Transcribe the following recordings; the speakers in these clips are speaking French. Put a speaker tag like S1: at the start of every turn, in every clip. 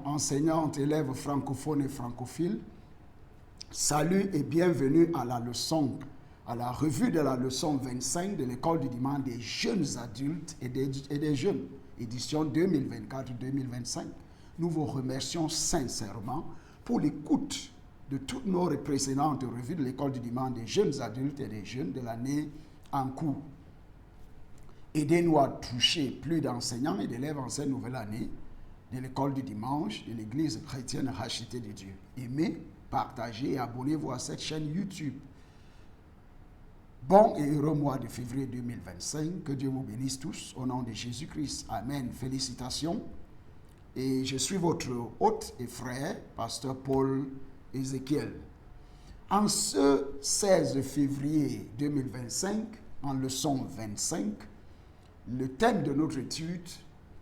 S1: enseignants, enseignantes, élèves francophones et francophiles, salut et bienvenue à la leçon, à la revue de la leçon 25 de l'école du dimanche des jeunes adultes et des jeunes, édition 2024-2025. Nous vous remercions sincèrement pour l'écoute de toutes nos précédentes revues de l'école du dimanche des jeunes adultes et des jeunes de l'année en cours. Aidez-nous à toucher plus d'enseignants et d'élèves en cette nouvelle année de l'école du dimanche de l'Église chrétienne rachetée de Dieu. Aimez, partagez et abonnez-vous à cette chaîne YouTube. Bon et heureux mois de février 2025. Que Dieu vous bénisse tous au nom de Jésus-Christ. Amen. Félicitations. Et je suis votre hôte et frère, pasteur Paul Ézéchiel. En ce 16 février 2025, en leçon 25, le thème de notre étude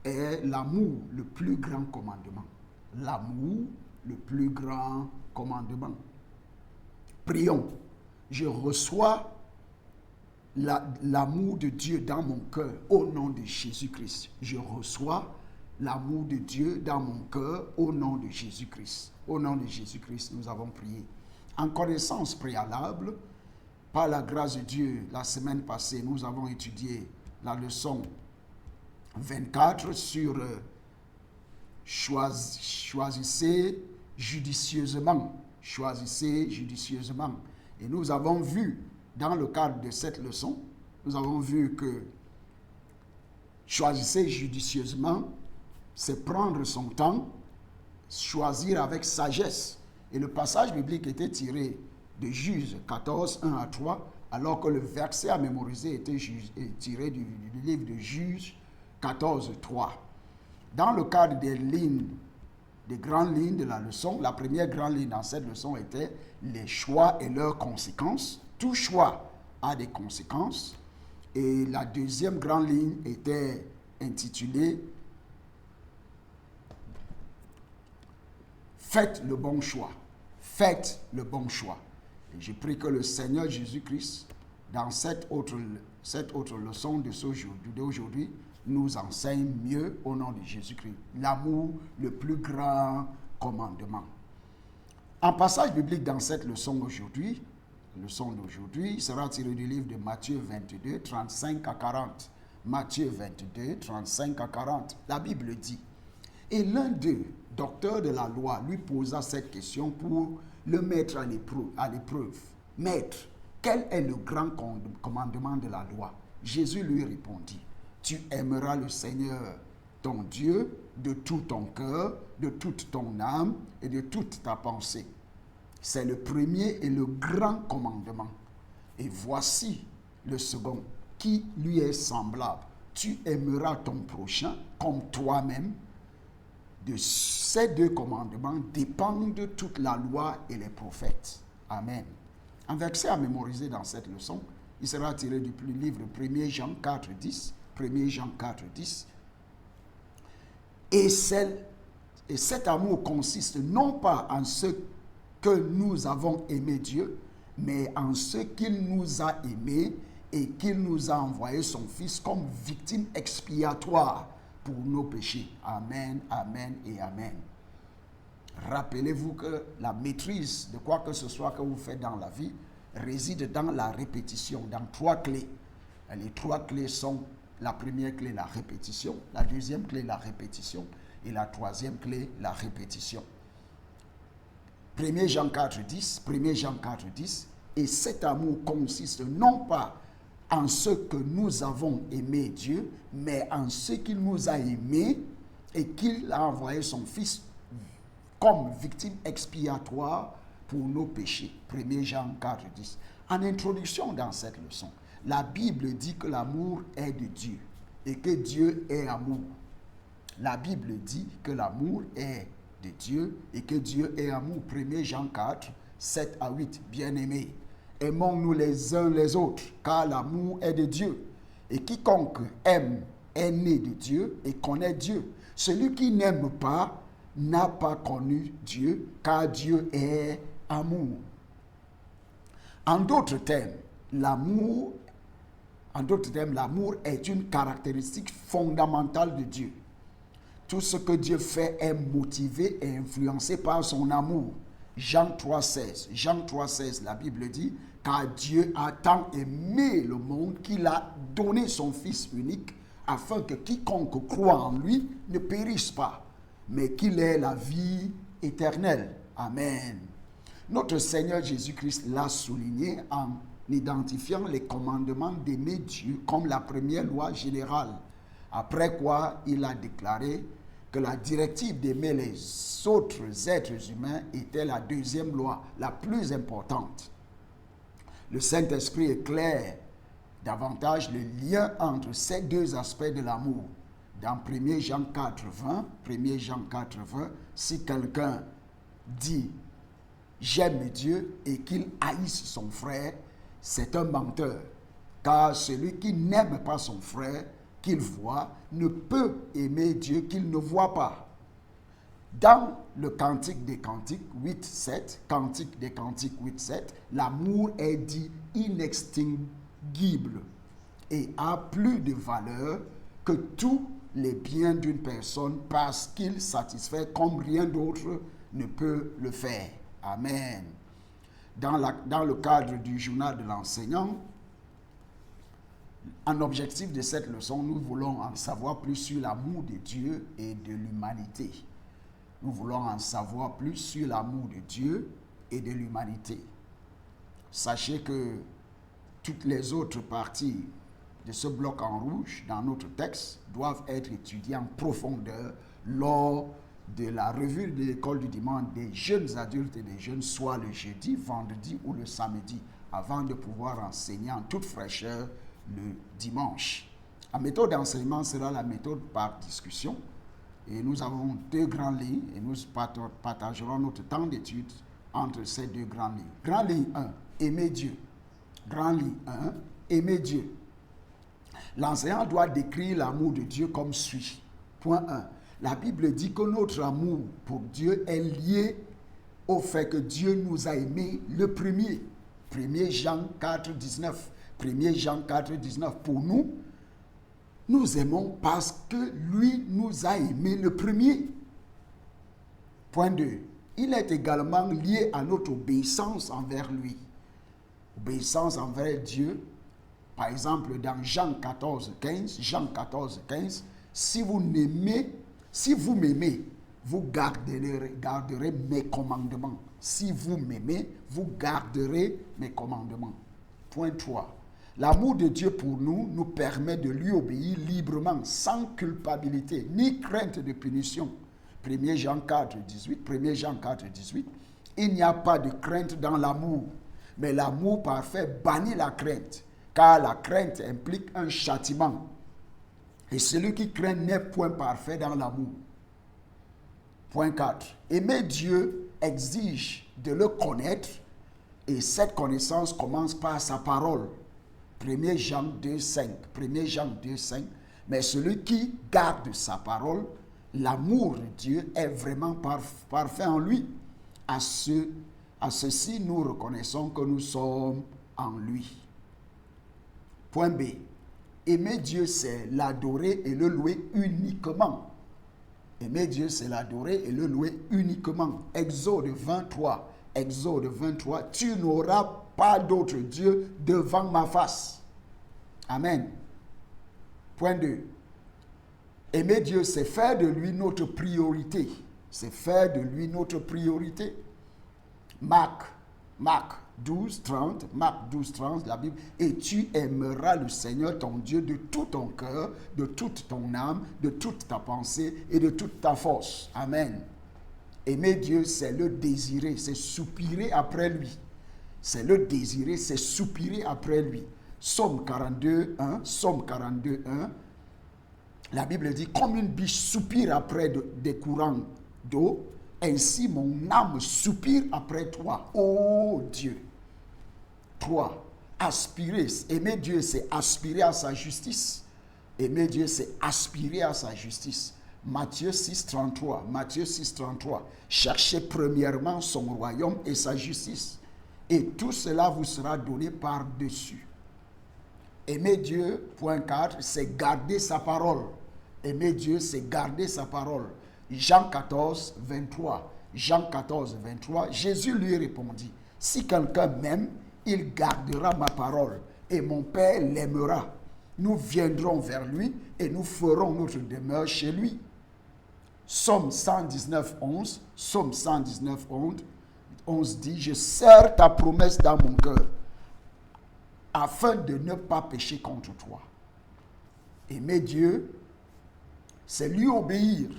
S1: est l'amour, le plus grand commandement. L'amour, le plus grand commandement. Prions. Je reçois l'amour de Dieu dans mon cœur au nom de Jésus-Christ. Je reçois l'amour de Dieu dans mon cœur au nom de Jésus-Christ. Au nom de Jésus-Christ, nous avons prié. En connaissance préalable, par la grâce de Dieu, la semaine passée, nous avons étudié la leçon 24 sur choisissez judicieusement. Choisissez judicieusement. Et nous avons vu, dans le cadre de cette leçon, nous avons vu que choisissez judicieusement, c'est prendre son temps, choisir avec sagesse. Et le passage biblique était tiré de Juges 14, 1 à 3, alors que le verset à mémoriser était tiré du livre de Juges 14, 3. Dans le cadre des grandes lignes de la leçon, la première grande ligne dans cette leçon était les choix et leurs conséquences. Tout choix a des conséquences. Et la deuxième grande ligne était intitulée Faites le bon choix. Faites le bon choix. Et je prie que le Seigneur Jésus-Christ, dans cette autre leçon d'aujourd'hui, nous enseigne mieux au nom de Jésus-Christ. L'amour, le plus grand commandement. Un passage biblique dans cette leçon d'aujourd'hui sera tiré du livre de Matthieu 22, 35 à 40. Matthiue 22, 35 à 40. La Bible dit, « Et l'un d'eux, docteur de la loi, lui posa cette question pour le mettre à l'épreuve. « Maître, quel est le grand commandement de la loi ?» Jésus lui répondit, « Tu aimeras le Seigneur, ton Dieu, de tout ton cœur, de toute ton âme et de toute ta pensée. C'est le premier et le grand commandement. Et voici le second, qui lui est semblable. Tu aimeras ton prochain comme toi-même. De ces deux commandements dépendent toute la loi et les prophètes. » Amen. Un verset à mémoriser dans cette leçon, il sera tiré du livre 1 Jean 4, 10. 1 Jean 4, 10. Et cet amour consiste non pas en ce que nous avons aimé Dieu, mais en ce qu'il nous a aimés et qu'il nous a envoyé son Fils comme victime expiatoire pour nos péchés. Amen, amen et amen. Rappelez-vous que la maîtrise de quoi que ce soit que vous faites dans la vie réside dans la répétition, dans 3 clés. Les 3 clés sont: la première clé, la répétition; la deuxième clé, la répétition; et la troisième clé, la répétition. 1 Jean 4, 10, 1 Jean 4, 10. Et cet amour consiste non pas en ce que nous avons aimé Dieu, mais en ce qu'il nous a aimés et qu'il a envoyé son Fils comme victime expiatoire pour nos péchés. 1 Jean 4, 10. En introduction dans cette leçon, la Bible dit que l'amour est de Dieu et que Dieu est amour. La Bible dit que l'amour est de Dieu et que Dieu est amour. 1 Jean 4, 7 à 8. Bien-aimés, aimons-nous les uns les autres, car l'amour est de Dieu. Et quiconque aime est né de Dieu et connaît Dieu. Celui qui n'aime pas n'a pas connu Dieu, car Dieu est amour. En d'autres termes, l'amour est une caractéristique fondamentale de Dieu. Tout ce que Dieu fait est motivé et influencé par son amour. Jean 3,16. Jean 3,16, la Bible dit, car Dieu a tant aimé le monde qu'il a donné son Fils unique, afin que quiconque croit en lui ne périsse pas, mais qu'il ait la vie éternelle. Amen. Notre Seigneur Jésus-Christ l'a souligné en identifiant les commandements d'aimer Dieu comme la première loi générale. Après quoi, il a déclaré que la directive d'aimer les autres êtres humains était la deuxième loi, la plus importante. Le Saint-Esprit éclaire davantage le lien entre ces deux aspects de l'amour. Dans 1 Jean 4,20, 1 Jean 4,20, si quelqu'un dit « j'aime Dieu » et qu'il haïsse son frère, c'est un menteur. Car celui qui n'aime pas son frère qu'il voit ne peut aimer Dieu qu'il ne voit pas. Dans le Cantique des Cantiques 8.7, Cantique des Cantiques 8.7, l'amour est dit inextinguible et a plus de valeur que tous les biens d'une personne parce qu'il satisfait comme rien d'autre ne peut le faire. Amen. Dans le cadre du journal de l'enseignant, en objectif de cette leçon, nous voulons en savoir plus sur l'amour de Dieu et de l'humanité. Nous voulons en savoir plus sur l'amour de Dieu et de l'humanité. Sachez que toutes les autres parties de ce bloc en rouge dans notre texte doivent être étudiées en profondeur lors de la revue de l'école du dimanche des jeunes adultes et des jeunes, soit le jeudi, vendredi ou le samedi, avant de pouvoir enseigner en toute fraîcheur le dimanche. La méthode d'enseignement sera la méthode par discussion. Et nous avons deux grandes lignes et nous partagerons notre temps d'étude entre ces deux grandes lignes. Grande ligne 1, aimer Dieu. Grande ligne 1, aimer Dieu. L'enseignant doit décrire l'amour de Dieu comme suit. Point 1. La Bible dit que notre amour pour Dieu est lié au fait que Dieu nous a aimés le premier. 1 Jean 4, 19. 1 Jean 4, 19. Pour nous, nous aimons parce que lui nous a aimés le premier. Point 2. Il est également lié à notre obéissance envers lui. Obéissance envers Dieu. Par exemple, dans Jean 14, 15, si vous m'aimez, vous garderez mes commandements. Si vous m'aimez, vous garderez mes commandements. Point 3. L'amour de Dieu pour nous nous permet de lui obéir librement, sans culpabilité, ni crainte de punition. 1 Jean 4, 18. Il n'y a pas de crainte dans l'amour, mais l'amour parfait bannit la crainte, car la crainte implique un châtiment. Et celui qui craint n'est point parfait dans l'amour. Point 4. Aimer Dieu exige de le connaître, et cette connaissance commence par sa parole. 1 Jean 2, 5. Mais celui qui garde sa parole, l'amour de Dieu est vraiment parfait en lui. À ceci, nous reconnaissons que nous sommes en lui. Point B. Aimer Dieu, c'est l'adorer et le louer uniquement. Aimer Dieu, c'est l'adorer et le louer uniquement. Exode 23. Tu n'auras pas d'autre Dieu devant ma face. Amen. Point 2. Aimer Dieu, c'est faire de lui notre priorité. Marc 12, 30, la Bible. Et tu aimeras le Seigneur ton Dieu de tout ton cœur, de toute ton âme, de toute ta pensée et de toute ta force. Amen. Aimer Dieu, c'est le désirer, c'est soupirer après lui. C'est soupirer après lui. Psaume 42, 1. La Bible dit, comme une biche soupire après des courants d'eau, ainsi mon âme soupire après toi, ô Dieu. 3. Aspirer. Aimer Dieu, c'est aspirer à sa justice. Matthieu 6, 33. Cherchez premièrement son royaume et sa justice, et tout cela vous sera donné par-dessus. Aimer Dieu, point 4, c'est garder sa parole. Aimer Dieu, c'est garder sa parole. Jean 14, 23. Jean 14, 23. Jésus lui répondit, si quelqu'un m'aime, il gardera ma parole et mon Père l'aimera. Nous viendrons vers lui et nous ferons notre demeure chez lui. Psaume 119, 11. Psaume 119, 11 dit, je serre ta promesse dans mon cœur afin de ne pas pécher contre toi. Aimer Dieu, c'est lui obéir.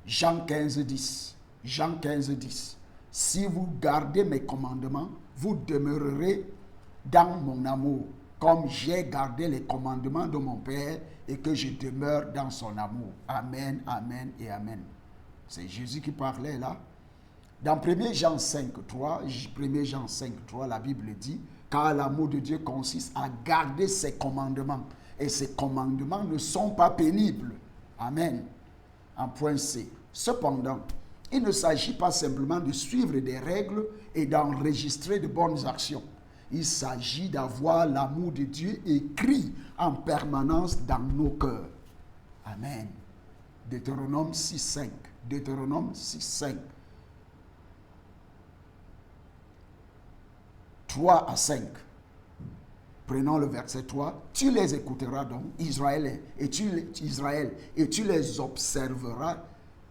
S1: Jean 15, 10. Jean 15, 10. Si vous gardez mes commandements, vous demeurerez dans mon amour, comme j'ai gardé les commandements de mon Père et que je demeure dans son amour. Amen, amen et amen. C'est Jésus qui parlait là. Dans 1 Jean 5, 3, 1 Jean 5, 3, la Bible dit, car l'amour de Dieu consiste à garder ses commandements. Et ces commandements ne sont pas pénibles. Amen. En point C. Cependant, il ne s'agit pas simplement de suivre des règles et d'enregistrer de bonnes actions. Il s'agit d'avoir l'amour de Dieu écrit en permanence dans nos cœurs. Amen. Deutéronome 6, 5. Deutéronome 6, 5. 3 à 5. Prenons le verset 3. Tu les écouteras donc, Israël, et tu les observeras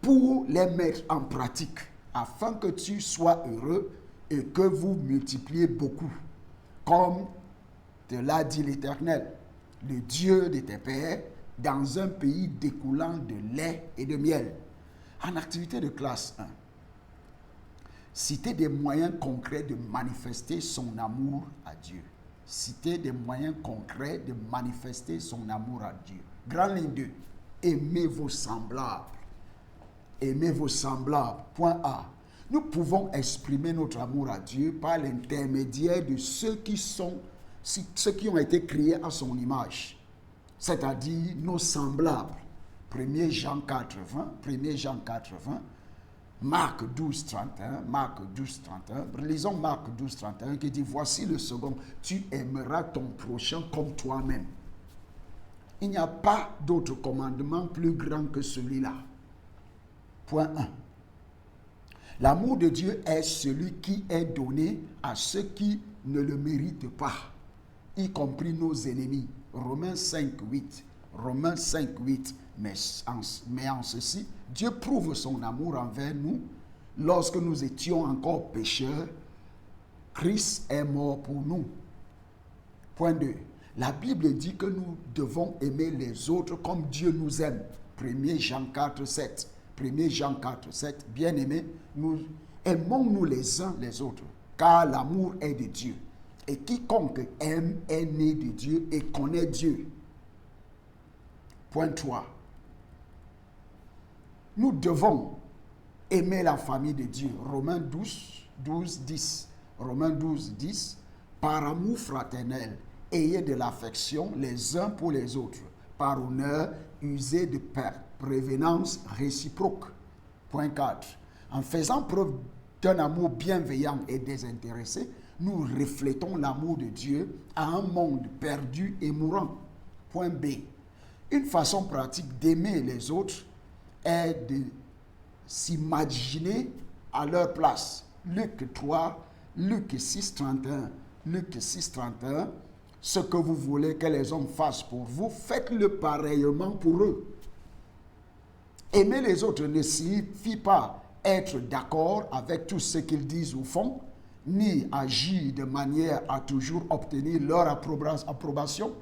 S1: pour les mettre en pratique, afin que tu sois heureux et que vous multipliez beaucoup. Comme te l'a dit l'Éternel, le Dieu de tes pères, dans un pays découlant de lait et de miel. En activité de classe 1, citer des moyens concrets de manifester son amour à Dieu. Citer des moyens concrets de manifester son amour à Dieu. Grande ligne 2. Aimez vos semblables. Aimez vos semblables. Point A. Nous pouvons exprimer notre amour à Dieu par l'intermédiaire de ceux qui ont été créés à son image. C'est-à-dire nos semblables. 1 Jean 4, 20. 1 Jean 4, 20. Marc 12, 31, Marc 12, 31. Lisons Marc 12, 31 qui dit, voici le second, tu aimeras ton prochain comme toi-même. Il n'y a pas d'autre commandement plus grand que celui-là. Point 1. L'amour de Dieu est celui qui est donné à ceux qui ne le méritent pas, y compris nos ennemis. Romains 5, 8. Romains 5, 8. Mais en ceci, Dieu prouve son amour envers nous. Lorsque nous étions encore pécheurs, Christ est mort pour nous. Point 2. La Bible dit que nous devons aimer les autres comme Dieu nous aime. 1 Jean 4, 7. 1 Jean 4, 7. Bien-aimés, nous aimons-nous les uns les autres, car l'amour est de Dieu. Et quiconque aime est né de Dieu et connaît Dieu. Point 3. Nous devons aimer la famille de Dieu. Romains 12, 10. Romains 12, 10. Par amour fraternel, ayez de l'affection les uns pour les autres. Par honneur, usez de prévenance réciproque. Point 4. En faisant preuve d'un amour bienveillant et désintéressé, nous reflétons l'amour de Dieu à un monde perdu et mourant. Point B. Une façon pratique d'aimer les autres est de s'imaginer à leur place. Luc 3, Luc 6, 31. Luc 6, 31. Ce que vous voulez que les hommes fassent pour vous, faites-le pareillement pour eux. Aimer les autres ne signifie pas être d'accord avec tout ce qu'ils disent ou font, ni agir de manière à toujours obtenir leur approbation.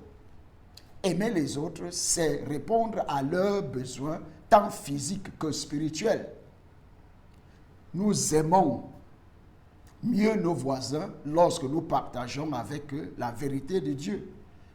S1: Aimer les autres, c'est répondre à leurs besoins, tant physiques que spirituels. Nous aimons mieux nos voisins lorsque nous partageons avec eux la vérité de Dieu.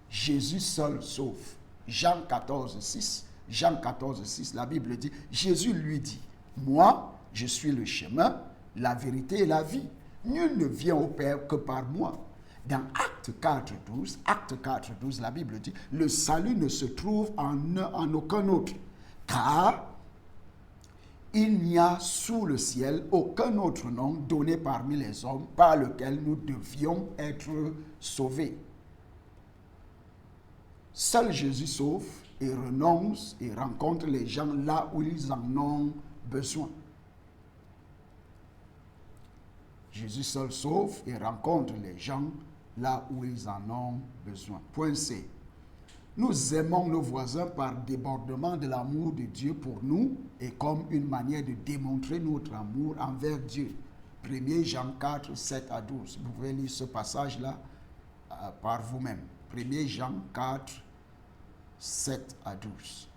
S1: Jésus seul sauve. Jean 14, 6. Jean 14, 6, la Bible dit, Jésus lui dit, moi, je suis le chemin, la vérité et la vie. Nul ne vient au Père que par moi. Dans Acte 4, 12, la Bible dit, le salut ne se trouve en aucun autre, car il n'y a sous le ciel aucun autre nom donné parmi les hommes par lequel nous devions être sauvés. Seul Jésus sauve et renonce et rencontre les gens là où ils en ont besoin. Jésus seul sauve et rencontre les gens là où ils en ont besoin. Point C. Nous aimons nos voisins par débordement de l'amour de Dieu pour nous et comme une manière de démontrer notre amour envers Dieu. 1 Jean 4, 7 à 12. Vous pouvez lire ce passage-là par vous-même. 1 Jean 4, 7 à 12.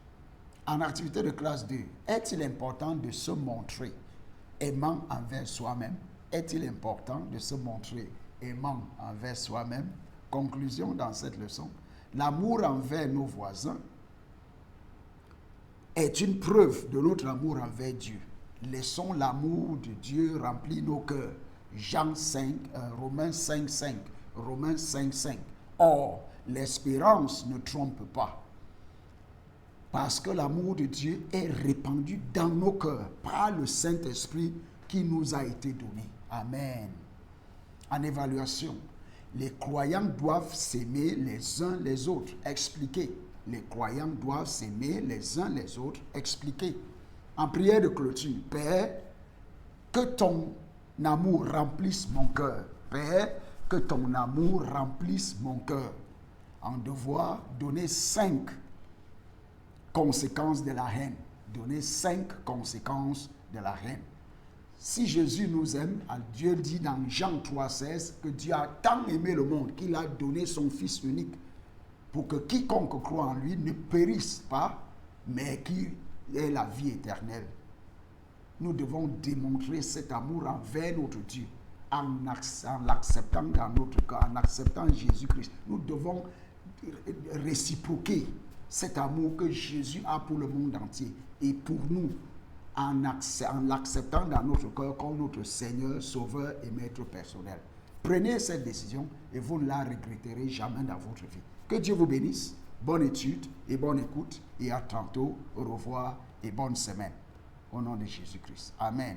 S1: En activité de classe 2, est-il important de se montrer aimant envers soi-même? Est-il important de se montrer aimant envers soi-même? Conclusion dans cette leçon. L'amour envers nos voisins est une preuve de notre amour envers Dieu. Laissons l'amour de Dieu remplir nos cœurs. Romains 5, 5. Romains 5, 5. Or, l'espérance ne trompe pas. Parce que l'amour de Dieu est répandu dans nos cœurs par le Saint-Esprit qui nous a été donné. Amen. En évaluation, les croyants doivent s'aimer les uns les autres. Expliquer. Les croyants doivent s'aimer les uns les autres. Expliquer. En prière de clôture, Père, que ton amour remplisse mon cœur. Père, que ton amour remplisse mon cœur. En devoir, donner 5 conséquences de la haine. Donner 5 conséquences de la haine. Si Jésus nous aime, Dieu dit dans Jean 3,16 que Dieu a tant aimé le monde qu'il a donné son Fils unique pour que quiconque croit en lui ne périsse pas, mais qu'il ait la vie éternelle. Nous devons démontrer cet amour envers notre Dieu en l'acceptant dans notre cœur, en acceptant Jésus-Christ. Nous devons réciproquer cet amour que Jésus a pour le monde entier et pour nous, en l'acceptant dans notre cœur comme notre Seigneur, Sauveur et Maître personnel. Prenez cette décision et vous ne la regretterez jamais dans votre vie. Que Dieu vous bénisse. Bonne étude et bonne écoute et à tantôt. Au revoir et bonne semaine. Au nom de Jésus-Christ. Amen.